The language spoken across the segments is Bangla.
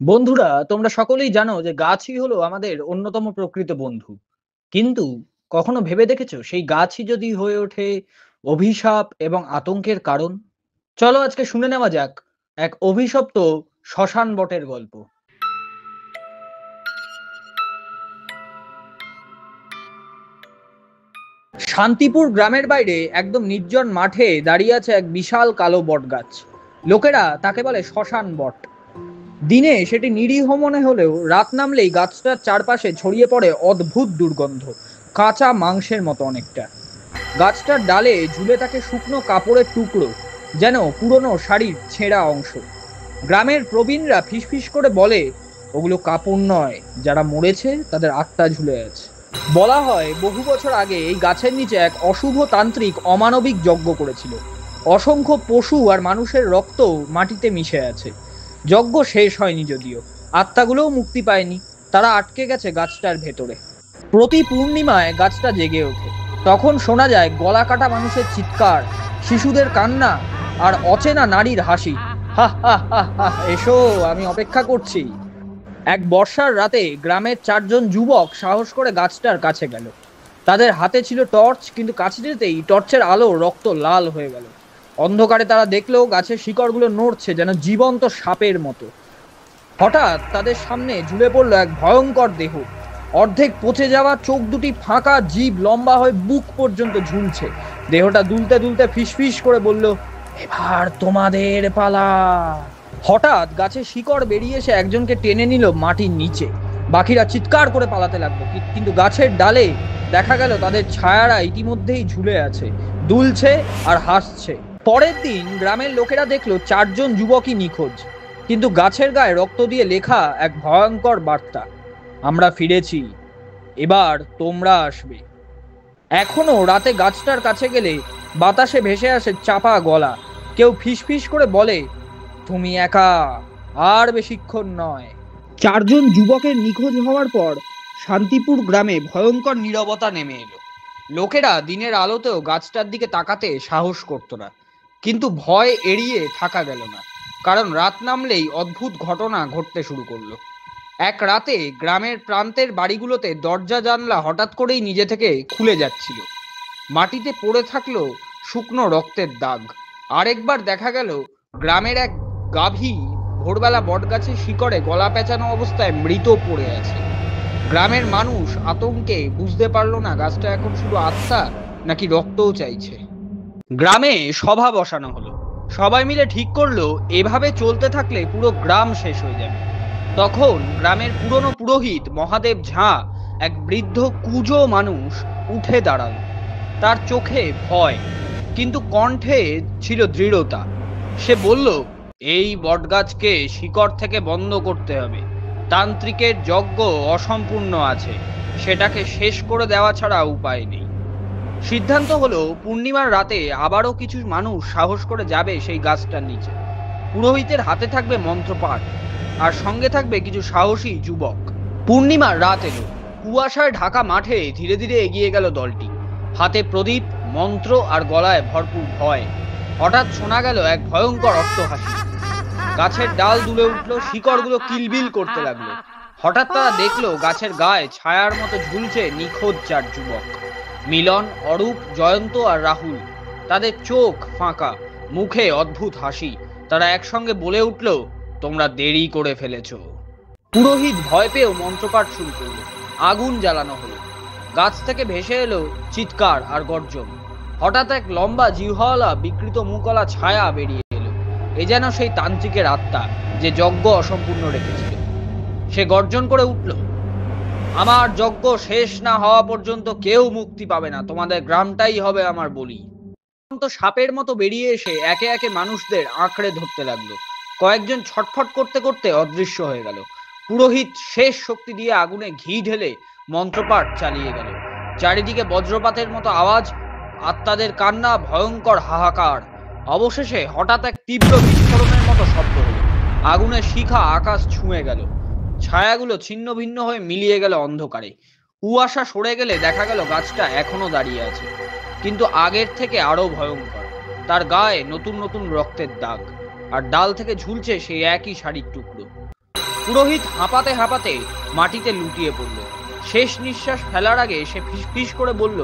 বন্ধুরা, তোমরা সকলেই জানো যে গাছই হলো আমাদের অন্যতম প্রকৃত বন্ধু। কিন্তু কখনো ভেবে দেখেছো সেই গাছই যদি হয়ে ওঠে অভিশাপ এবং আতঙ্কের কারণ? চলো আজকে শুনে নেওয়া যাক এক অভিশপ্ত শ্মশান বটের গল্প। শান্তিপুর গ্রামের বাইরে একদম নির্জন মাঠে দাঁড়িয়ে আছে এক বিশাল কালো বটগাছ। লোকেরা তাকে বলে শ্মশান বট। দিনে সেটি নিরীহ মনে হলেও রাত নামলেই গাছটার চারপাশে ছড়িয়ে পড়ে অদ্ভুত দুর্গন্ধ, কাঁচা মাংসের মতো অনেকটা। গাছটার ডালে ঝুলে থাকে শুকনো কাপড়ের টুকরো, যেন পুরনো শাড়ির ছেঁড়া অংশ। গ্রামের প্রবীণরা ফিসফিস করে বলে, ওগুলো কাপড় নয়, যারা মরেছে তাদের আত্মা ঝুলে আছে। বলা হয় বহু বছর আগে এই গাছের নিচে এক অশুভ তান্ত্রিক অমানবিক যজ্ঞ করেছিল। অসংখ্য পশু আর মানুষের রক্ত মাটিতে মিশে আছে। যজ্ঞ শেষ হয়নি যদিও, আত্মাগুলোও মুক্তি পায়নি, তারা আটকে গেছে গাছটার ভেতরে। প্রতি পূর্ণিমায় গাছটা জেগে ওঠে। তখন শোনা যায় গলা কাটা মানুষের চিৎকার, শিশুদের কান্না আর অচেনা নারীর হাসি। হা হা হা হা, এসো, আমি অপেক্ষা করছি। এক বর্ষার রাতে গ্রামের চারজন যুবক সাহস করে গাছটার কাছে গেল। তাদের হাতে ছিল টর্চ, কিন্তু কাছে যেতেই টর্চের আলো রক্ত লাল হয়ে গেল। অন্ধকারে তারা দেখলো গাছের শিকড়গুলো নড়ছে যেন জীবন্ত সাপের মতো। হঠাৎ তাদের সামনে ঝুলে পড়লো এক ভয়ঙ্কর দেহ। অর্ধেক পচে যাওয়া চোখ দুটি ফাঁকা, জিভ লম্বা হয়ে বুক পর্যন্ত ঝুলছে। দেহটা দুলতে দুলতে ফিসফিস করে বলল, এবার তোমাদের পালা। হঠাৎ গাছের শিকড় বেরিয়ে এসে একজনকে টেনে নিল মাটির নিচে। বাকিরা চিৎকার করে পালাতে লাগলো, কিন্তু গাছের ডালে দেখা গেল তাদের ছায়ারা ইতিমধ্যেই ঝুলে আছে, দুলছে আর হাসছে। পরের দিন গ্রামের লোকেরা দেখলো চারজন যুবকই নিখোঁজ, কিন্তু গাছের গায়ে রক্ত দিয়ে লেখা এক ভয়ঙ্কর বার্তা, আমরা ফিরেছি, এবার তোমরা আসবে। এখনো রাতে গাছটার কাছে গেলে বাতাসে ভেসে আসে চাপা গলা। কেউ ফিসফিস করে বলে, তুমি একা, আর বেশিক্ষণ নয়। চারজন যুবকের নিখোঁজ হওয়ার পর শান্তিপুর গ্রামে ভয়ঙ্কর নীরবতা নেমে এলো। লোকেরা দিনের আলোতেও গাছটার দিকে তাকাতে সাহস করত না, কিন্তু ভয় এড়িয়ে থাকা গেল না, কারণ রাত নামলেই অদ্ভুত ঘটনা ঘটতে শুরু করলো। এক রাতে গ্রামের প্রান্তের বাড়িগুলোতে দরজা জানলা হঠাৎ করেই নিজে থেকে খুলে যাচ্ছিল। মাটিতে পড়ে থাকলো শুকনো রক্তের দাগ। আরেকবার দেখা গেল গ্রামের এক গাভী ভোরবেলা বটগাছের শিকড়ে গলা পেঁচানো অবস্থায় মৃত পড়ে আছে। গ্রামের মানুষ আতঙ্কে বুঝতে পারলো না গাছটা এখন শুধু আত্মা নাকি রক্তও চাইছে। গ্রামে সভা বসানো হলো। সবাই মিলে ঠিক করলো এভাবে চলতে থাকলে পুরো গ্রাম শেষ হয়ে যাবে। তখন গ্রামের পুরনো পুরোহিত মহাদেব ঝাঁ, এক বৃদ্ধ কুঁজো মানুষ, উঠে দাঁড়ালো। তার চোখে ভয়, কিন্তু কণ্ঠে ছিল দৃঢ়তা। সে বলল, এই বটগাছকে শিকড় থেকে বন্ধ করতে হবে। তান্ত্রিকের যজ্ঞ অসম্পূর্ণ আছে, সেটাকে শেষ করে দেওয়া ছাড়া উপায় নেই। সিদ্ধান্ত হলো পূর্ণিমার রাতে আবারও কিছু মানুষ সাহস করে যাবে সেই গাছটার নিচে। পুরোহিতের হাতে থাকবে মন্ত্রপাঠ, আর সঙ্গে থাকবে কিছু সাহসী যুবক। পূর্ণিমার রাত এলো। কুয়াশায় ঢাকা মাঠে ধীরে ধীরে এগিয়ে গেল দলটি, হাতে প্রদীপ, মন্ত্র আর গলায় ভরপুর ভয়। হঠাৎ শোনা গেল এক ভয়ঙ্কর অট্টহাসি। গাছের ডাল দুলে উঠলো, শিকড়গুলো কিলবিল করতে লাগলো। হঠাৎ তারা দেখলো গাছের গায়ে ছায়ার মতো ঝুলছে নিখোঁজ চার যুবক, মিলন, অরূপ, জয়ন্ত আর রাহুল। তাদের চোখ ফাঁকা, মুখে অদ্ভুত হাসি। তারা একসঙ্গে বলে উঠল, তোমরা দেরি করে ফেলেছো। পুরোহিত ভয় পেয়েও মন্ত্রপাঠ শুরু করলো। আগুন জ্বালানো হলো। গাছ থেকে ভেসে এলো চিৎকার আর গর্জন। হঠাৎ এক লম্বা জিহ্বাওয়ালা বিকৃত মুখওয়ালা ছায়া বেরিয়ে এলো। এ যেন সেই তান্ত্রিকের আত্মা যে যজ্ঞ অসম্পূর্ণ রেখেছিল। সে গর্জন করে উঠল, আমার যজ্ঞ শেষ না হওয়া পর্যন্ত কেউ মুক্তি পাবে না, তোমাদের গ্রামটাই হবে আমার বলি। তো সাপের মতো বেরিয়ে এসে একে একে মানুষদের আঁকড়ে ধরতে লাগলো। কয়েকজন ছটফট করতে করতে অদৃশ্য হয়ে গেল। পুরোহিত শেষ শক্তি দিয়ে আগুনে ঘি ঢেলে মন্ত্রপাঠ চালিয়ে গেল। চারিদিকে বজ্রপাতের মতো আওয়াজ, আত্মাদের কান্না, ভয়ঙ্কর হাহাকার। অবশেষে হঠাৎ এক তীব্র বিস্ফোরণের মতো শব্দ হলো। আগুনের শিখা আকাশ ছুঁয়ে গেল। ছায়াগুলো ছিন্ন ভিন্ন হয়ে মিলিয়ে গেল অন্ধকারে। কুয়াশা সরে গেলে দেখা গেল গাছটা এখনো দাঁড়িয়ে আছে, কিন্তু আগের থেকে আরো ভয়ঙ্কর। তার গায়ে নতুন নতুন রক্তের দাগ, আর ডাল থেকে ঝুলছে সেই একই শাড়ির টুকরো। পুরোহিত হাঁপাতে হাঁপাতে মাটিতে লুটিয়ে পড়ল। শেষ নিঃশ্বাস ফেলার আগে সে ফিসফিস করে বলল,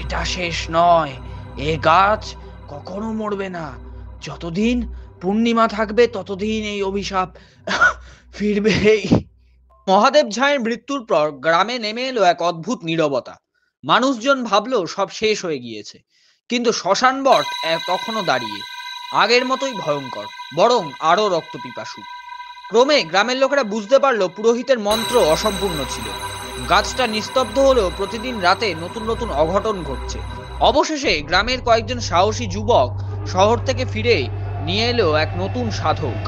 এটা শেষ নয়, এ গাছ কখনো মরবে না। যতদিন পূর্ণিমা থাকবে ততদিন এই অভিশাপ ফিরবেই। মহাদেব ঝাঁয়ের মৃত্যুর পর গ্রামে নেমে এলো এক অদ্ভুত নীরবতা। মানুষজন ভাবলো সব শেষ হয়ে গিয়েছে, কিন্তু শ্মশান বট তখনও দাঁড়িয়ে, আগের মতোই ভয়ঙ্কর, বরং আরো রক্তপিপাসু। ক্রমে গ্রামের লোকেরা বুঝতে পারলো পুরোহিতের মন্ত্র অসম্পূর্ণ ছিল। গাছটা নিস্তব্ধ হলেও প্রতিদিন রাতে নতুন নতুন অঘটন ঘটছে। অবশেষে গ্রামের কয়েকজন সাহসী যুবক শহর থেকে ফিরে নিয়ে এলো এক নতুন সাধক,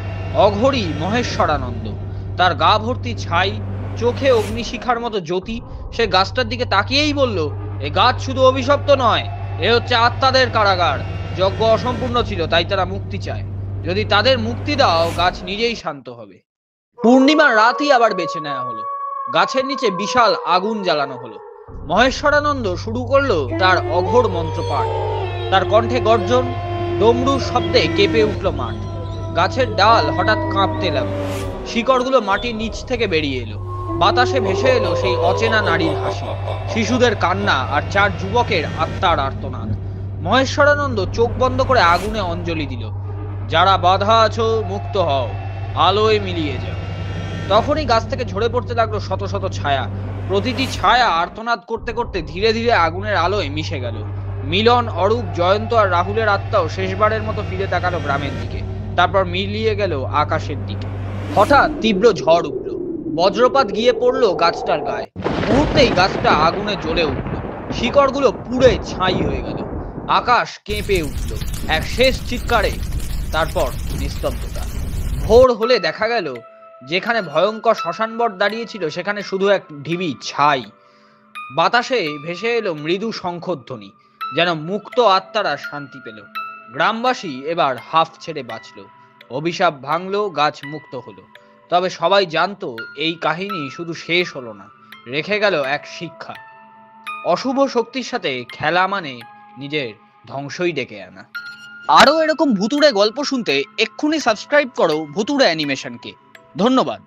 অঘরী মহেশ্বরানন্দ। তার গা ভর্তি ছাই, চোখে অগ্নিশিখার মতো জ্যোতি। সে গাছটার দিকে তাকিয়েই বলল, এ গাছ শুধু অভিশপ্ত নয়, এ হচ্ছে আত্মাদের কারাগার। যজ্ঞ অসম্পূর্ণ ছিল, তাই তারা মুক্তি চায়। যদি তাদের মুক্তি দাও, গাছ নিজেই শান্ত হবে। পূর্ণিমার রাতই আবার বেছে নেওয়া হলো। গাছের নিচে বিশাল আগুন জ্বালানো হলো। মহেশ্বরানন্দ শুরু করলো তার অঘোর মন্ত্রপাঠ। তার কণ্ঠে গর্জন, ডমরুর শব্দে কেঁপে উঠল মাঠ। গাছের ডাল হঠাৎ কাঁপতে লাগলো, শিকড়গুলো মাটির নিচ থেকে বেরিয়ে এলো। বাতাসে ভেসে এলো সেই অচেনা নারীর হাসি, শিশুদের কান্না আর 4 যুবকের আত্মার আর্তনাদ। মহেশ্বরানন্দ চোখ বন্ধ করে আগুনে অঞ্জলি দিল, যারা বাধা আছো মুক্ত হও, আলোয় মিলিয়ে যাও। তখনই গাছ থেকে ঝরে পড়তে লাগলো শত শত ছায়া। প্রতিটি ছায়া আর্তনাদ করতে করতে ধীরে ধীরে আগুনের আলোয় মিশে গেল। মিলন, অরূপ, জয়ন্ত আর রাহুলের আত্মাও শেষবারের মতো ফিরে তাকালো গ্রামের দিকে, তারপর মিলিয়ে গেল আকাশের দিকে। হঠাৎ তীব্র ঝড় উঠল, বজ্রপাত গিয়ে পড়লো গাছটার গায়ে। মুহূর্তেই গাছটা আগুনে জ্বলে উঠল, শিকড়গুলো পুড়ে ছাই হয়ে গেল। আকাশ কেঁপে উঠল এক শেষ চিৎকারে, তারপর নিস্তব্ধতা। ভোর হলে দেখা গেল যেখানে ভয়ঙ্কর শ্মশানবট দাঁড়িয়েছিল সেখানে শুধু এক ঢিবি ছাই। বাতাসে ভেসে এলো মৃদু শঙ্খধ্বনি, যেন মুক্ত আত্মারা শান্তি পেল। গ্রামবাসী এবার হাফ ছেড়ে বাঁচল, অভিশাপ ভাঙলো, গাছ মুক্ত হলো। তবে সবাই জানতো এই কাহিনী শুধু শেষ হলো না, রেখে গেল এক শিক্ষা। অশুভ শক্তির সাথে খেলা মানে নিজের ধ্বংসই ডেকে আনা। আরো এরকম ভুতুড়ে গল্প শুনতে এক্ষুনি সাবস্ক্রাইব করো ভুতুড়ে অ্যানিমেশনকে। ধন্যবাদ।